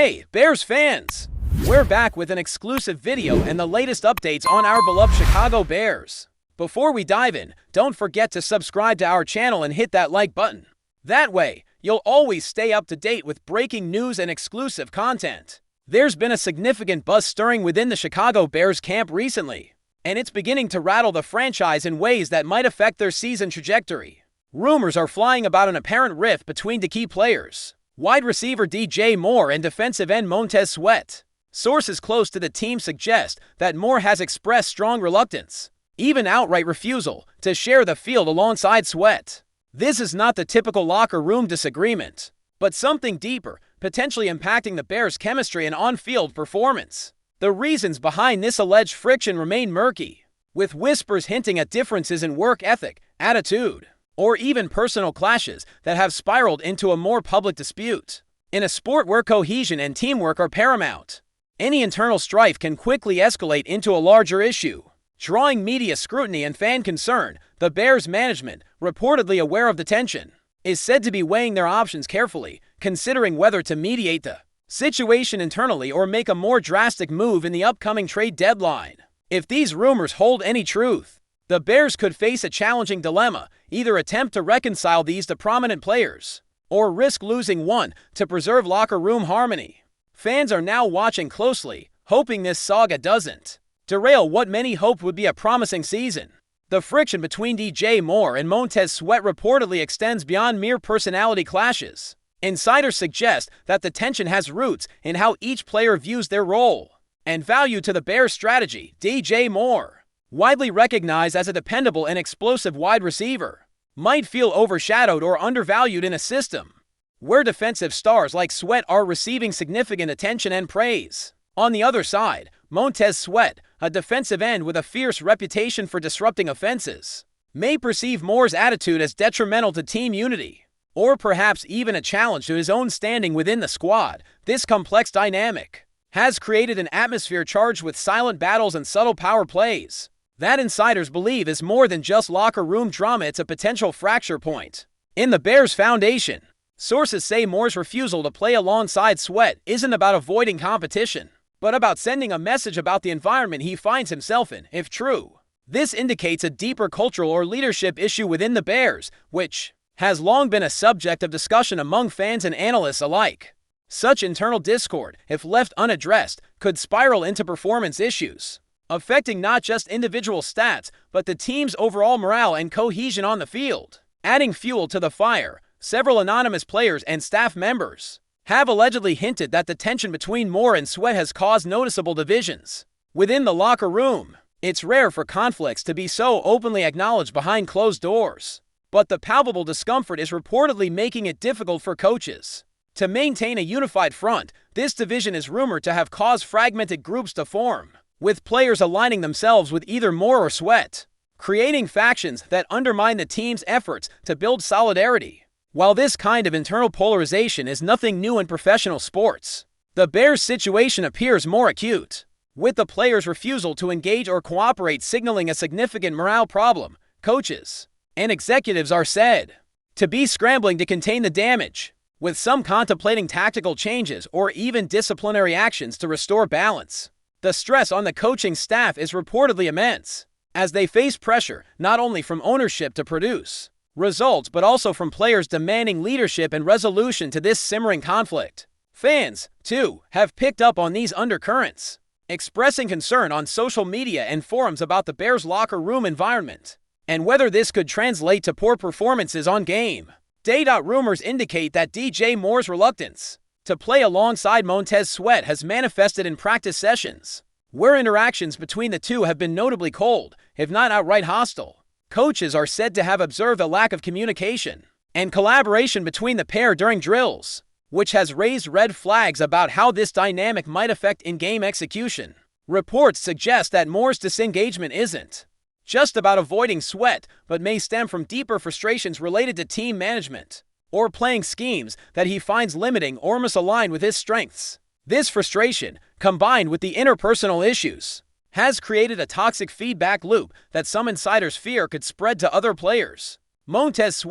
Hey, Bears fans! We're back with an exclusive video and the latest updates on our beloved Chicago Bears. Before we dive in, don't forget to subscribe to our channel and hit that like button. That way, you'll always stay up to date with breaking news and exclusive content. There's been a significant buzz stirring within the Chicago Bears camp recently, and it's beginning to rattle the franchise in ways that might affect their season trajectory. Rumors are flying about an apparent rift between the key players, wide receiver DJ Moore and defensive end MONTEZ. Sources close to the team suggest that Moore has expressed strong reluctance, even outright refusal, to share the field alongside Sweat. This is not the typical locker room disagreement, but something deeper, potentially impacting the Bears' chemistry and on-field performance. The reasons behind this alleged friction remain murky, with whispers hinting at differences in work ethic, attitude, or even personal clashes that have spiraled into a more public dispute. In a sport where cohesion and teamwork are paramount, any internal strife can quickly escalate into a larger issue, drawing media scrutiny and fan concern. The Bears management, reportedly aware of the tension, is said to be weighing their options carefully, considering whether to mediate the situation internally or make a more drastic move in the upcoming trade deadline. If these rumors hold any truth, the Bears could face a challenging dilemma: either attempt to reconcile these two prominent players, or risk losing one to preserve locker room harmony. Fans are now watching closely, hoping this saga doesn't derail what many hoped would be a promising season. The friction between DJ Moore and MONTEZ reportedly extends beyond mere personality clashes. Insiders suggest that the tension has roots in how each player views their role and value to the Bears' strategy. DJ Moore, widely recognized as a dependable and explosive wide receiver, might feel overshadowed or undervalued in a system where defensive stars like Sweat are receiving significant attention and praise. On the other side, MONTEZ, a defensive end with a fierce reputation for disrupting offenses, may perceive Moore's attitude as detrimental to team unity, or perhaps even a challenge to his own standing within the squad. This complex dynamic has created an atmosphere charged with silent battles and subtle power plays that insiders believe is more than just locker room drama. It's a potential fracture point in the Bears' foundation. Sources say Moore's refusal to play alongside Sweat isn't about avoiding competition, but about sending a message about the environment he finds himself in. If true, this indicates a deeper cultural or leadership issue within the Bears, which has long been a subject of discussion among fans and analysts alike. Such internal discord, if left unaddressed, could spiral into performance issues, affecting not just individual stats, but the team's overall morale and cohesion on the field. Adding fuel to the fire, several anonymous players and staff members have allegedly hinted that the tension between Moore and Sweat has caused noticeable divisions within the locker room. It's rare for conflicts to be so openly acknowledged behind closed doors, but the palpable discomfort is reportedly making it difficult for coaches to maintain a unified front. This division is rumored to have caused fragmented groups to form, with players aligning themselves with either Moore or Sweat, creating factions that undermine the team's efforts to build solidarity. While this kind of internal polarization is nothing new in professional sports, the Bears' situation appears more acute, with the players' refusal to engage or cooperate signaling a significant morale problem. Coaches and executives are said to be scrambling to contain the damage, with some contemplating tactical changes or even disciplinary actions to restore balance. The stress on the coaching staff is reportedly immense, as they face pressure not only from ownership to produce results, but also from players demanding leadership and resolution to this simmering conflict. Fans, too, have picked up on these undercurrents, expressing concern on social media and forums about the Bears' locker room environment and whether this could translate to poor performances on game day. Rumors indicate that DJ Moore's reluctance to play alongside MONTEZ has manifested in practice sessions, where interactions between the two have been notably cold, if not outright hostile. Coaches are said to have observed a lack of communication and collaboration between the pair during drills, which has raised red flags about how this dynamic might affect in-game execution. Reports suggest that Moore's disengagement isn't just about avoiding Sweat, but may stem from deeper frustrations related to team management or playing schemes that he finds limiting or misaligned with his strengths. This frustration, combined with the interpersonal issues, has created a toxic feedback loop that some insiders fear could spread to other players. MONTEZ,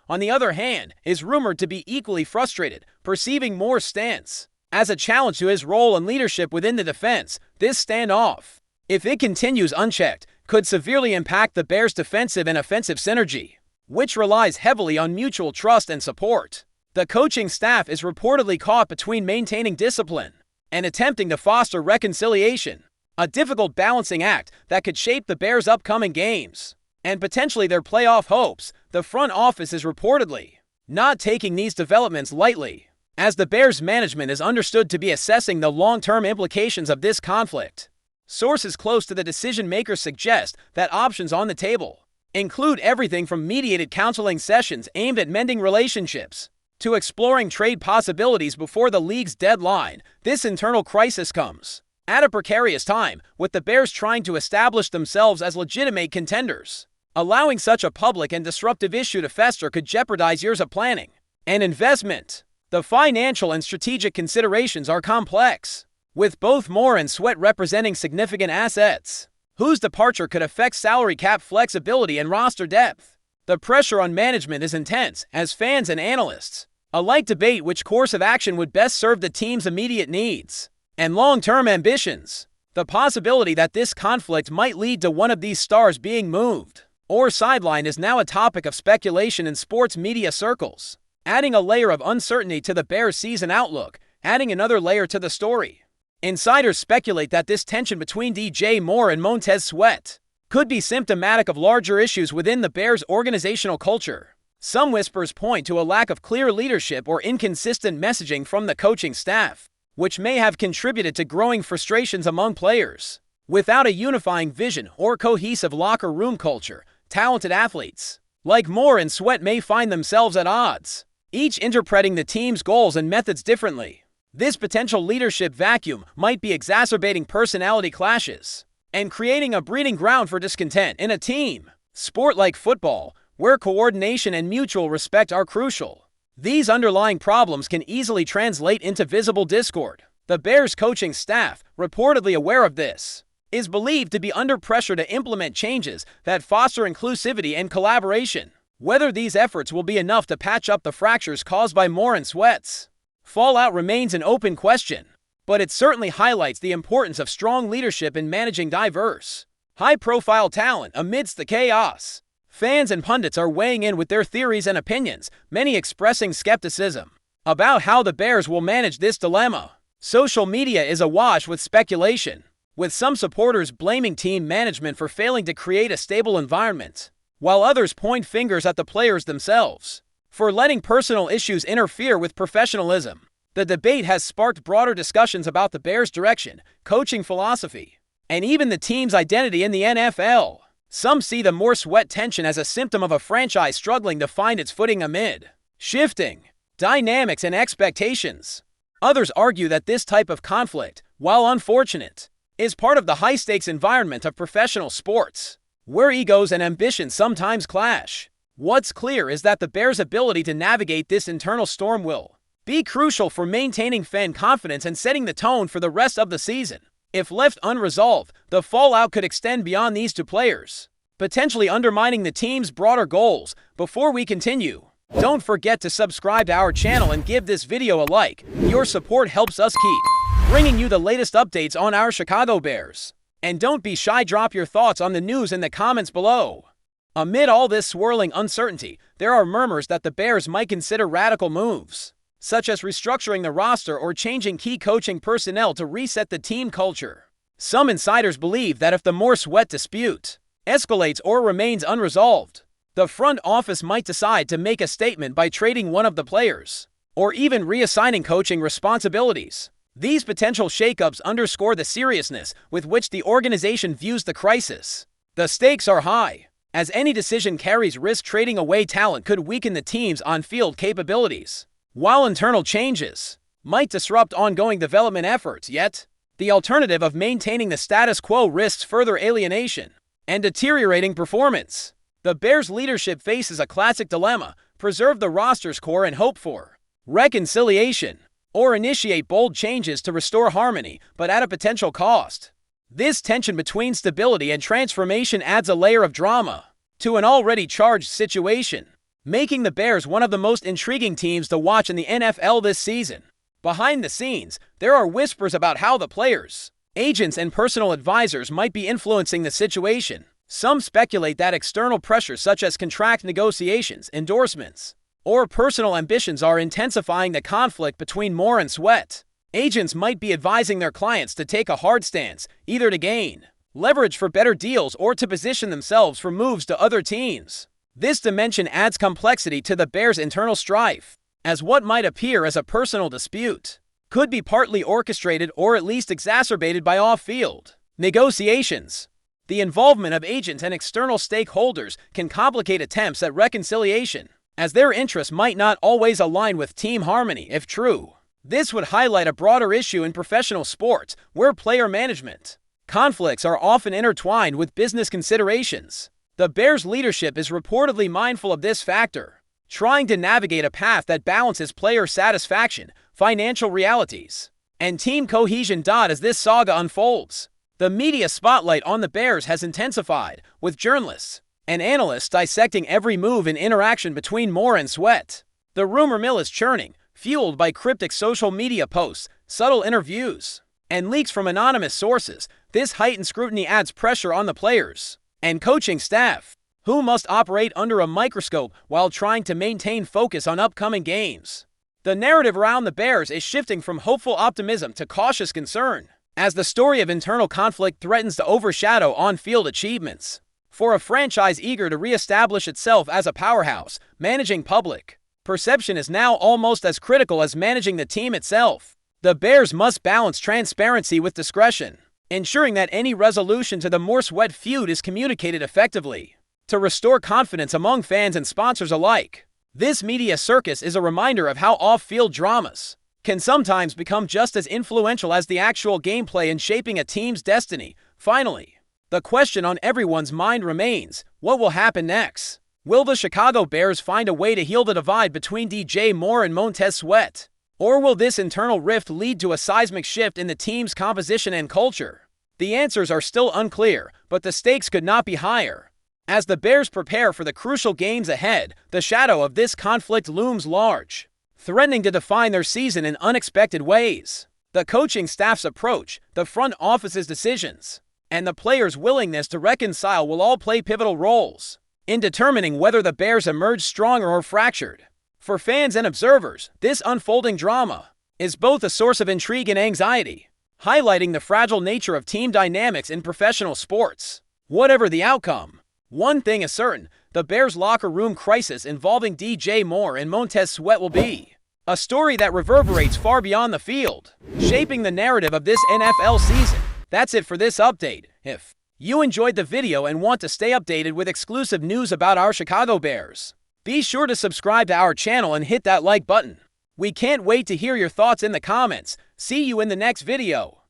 on the other hand, is rumored to be equally frustrated, perceiving Moore's stance as a challenge to his role and leadership within the defense. This standoff, if it continues unchecked, could severely impact the Bears' defensive and offensive synergy, which relies heavily on mutual trust and support. The coaching staff is reportedly caught between maintaining discipline and attempting to foster reconciliation, a difficult balancing act that could shape the Bears' upcoming games and potentially their playoff hopes. The front office is reportedly not taking these developments lightly, as the Bears' management is understood to be assessing the long-term implications of this conflict. Sources close to the decision-makers suggest that options on the table include everything from mediated counseling sessions aimed at mending relationships to exploring trade possibilities before the league's deadline. This internal crisis comes at a precarious time, with the Bears trying to establish themselves as legitimate contenders. Allowing such a public and disruptive issue to fester could jeopardize years of planning and investment. The financial and strategic considerations are complex, with both Moore and Sweat representing significant assets whose departure could affect salary cap flexibility and roster depth. The pressure on management is intense, as fans and analysts alike debate which course of action would best serve the team's immediate needs and long-term ambitions. The possibility that this conflict might lead to one of these stars being moved or sidelined is now a topic of speculation in sports media circles, adding a layer of uncertainty to the Bears' season outlook, adding another layer to the story. Insiders speculate that this tension between DJ Moore and MONTEZ Sweat could be symptomatic of larger issues within the Bears' organizational culture. Some whispers point to a lack of clear leadership or inconsistent messaging from the coaching staff, which may have contributed to growing frustrations among players. Without a unifying vision or cohesive locker room culture, talented athletes like Moore and Sweat may find themselves at odds, each interpreting the team's goals and methods differently. This potential leadership vacuum might be exacerbating personality clashes and creating a breeding ground for discontent in a team sport like football, where coordination and mutual respect are crucial. These underlying problems can easily translate into visible discord. The Bears' coaching staff, reportedly aware of this, is believed to be under pressure to implement changes that foster inclusivity and collaboration. Whether these efforts will be enough to patch up the fractures caused by Moore and Sweat's fallout remains an open question, but it certainly highlights the importance of strong leadership in managing diverse, high-profile talent amidst the chaos. Fans and pundits are weighing in with their theories and opinions, many expressing skepticism about how the Bears will manage this dilemma. Social media is awash with speculation, with some supporters blaming team management for failing to create a stable environment, while others point fingers at the players themselves for letting personal issues interfere with professionalism. The debate has sparked broader discussions about the Bears' direction, coaching philosophy, and even the team's identity in the NFL. Some see the Moore Sweat tension as a symptom of a franchise struggling to find its footing amid shifting dynamics and expectations. Others argue that this type of conflict, while unfortunate, is part of the high-stakes environment of professional sports, where egos and ambitions sometimes clash. What's clear is that the Bears' ability to navigate this internal storm will be crucial for maintaining fan confidence and setting the tone for the rest of the season. If left unresolved, the fallout could extend beyond these two players, potentially undermining the team's broader goals. Before we continue, don't forget to subscribe to our channel and give this video a like. Your support helps us keep bringing you the latest updates on our Chicago Bears. And don't be shy, drop your thoughts on the news in the comments below. Amid all this swirling uncertainty, there are murmurs that the Bears might consider radical moves, such as restructuring the roster or changing key coaching personnel to reset the team culture. Some insiders believe that if the Moore Sweat dispute escalates or remains unresolved, the front office might decide to make a statement by trading one of the players, or even reassigning coaching responsibilities. These potential shakeups underscore the seriousness with which the organization views the crisis. The stakes are high, as any decision carries risk. Trading away talent could weaken the team's on-field capabilities, while internal changes might disrupt ongoing development efforts. Yet, the alternative of maintaining the status quo risks further alienation and deteriorating performance. The Bears' leadership faces a classic dilemma: preserve the roster's core and hope for reconciliation, or initiate bold changes to restore harmony, but at a potential cost. This tension between stability and transformation adds a layer of drama to an already charged situation, making the Bears one of the most intriguing teams to watch in the NFL this season. Behind the scenes, there are whispers about how the players, agents, and personal advisors might be influencing the situation. Some speculate that external pressures such as contract negotiations, endorsements, or personal ambitions are intensifying the conflict between Moore and Sweat. Agents might be advising their clients to take a hard stance, either to gain leverage for better deals or to position themselves for moves to other teams. This dimension adds complexity to the Bears' internal strife, as what might appear as a personal dispute could be partly orchestrated or at least exacerbated by off-field negotiations. The involvement of agents and external stakeholders can complicate attempts at reconciliation, as their interests might not always align with team harmony if true. This would highlight a broader issue in professional sports, where player management conflicts are often intertwined with business considerations. The Bears' leadership is reportedly mindful of this factor, trying to navigate a path that balances player satisfaction, financial realities, and team cohesion. As this saga unfolds, the media spotlight on the Bears has intensified, with journalists and analysts dissecting every move and interaction between Moore and Sweat. The rumor mill is churning, fueled by cryptic social media posts, subtle interviews, and leaks from anonymous sources. This heightened scrutiny adds pressure on the players and coaching staff, who must operate under a microscope while trying to maintain focus on upcoming games. The narrative around the Bears is shifting from hopeful optimism to cautious concern, as the story of internal conflict threatens to overshadow on-field achievements. For a franchise eager to re-establish itself as a powerhouse, managing public perception is now almost as critical as managing the team itself. The Bears must balance transparency with discretion, ensuring that any resolution to the Moore-Sweat feud is communicated effectively to restore confidence among fans and sponsors alike. This media circus is a reminder of how off-field dramas can sometimes become just as influential as the actual gameplay in shaping a team's destiny. Finally, the question on everyone's mind remains: what will happen next? Will the Chicago Bears find a way to heal the divide between DJ Moore and MONTEZ Sweat? Or will this internal rift lead to a seismic shift in the team's composition and culture? The answers are still unclear, but the stakes could not be higher. As the Bears prepare for the crucial games ahead, the shadow of this conflict looms large, threatening to define their season in unexpected ways. The coaching staff's approach, the front office's decisions, and the players' willingness to reconcile will all play pivotal roles in determining whether the Bears emerge stronger or fractured. For fans and observers, this unfolding drama is both a source of intrigue and anxiety, highlighting the fragile nature of team dynamics in professional sports. Whatever the outcome, one thing is certain: the Bears' locker room crisis involving DJ Moore and MONTEZ Sweat will be a story that reverberates far beyond the field, shaping the narrative of this NFL season. That's it for this update. If you enjoyed the video and want to stay updated with exclusive news about our Chicago Bears, be sure to subscribe to our channel and hit that like button. We can't wait to hear your thoughts in the comments. See you in the next video.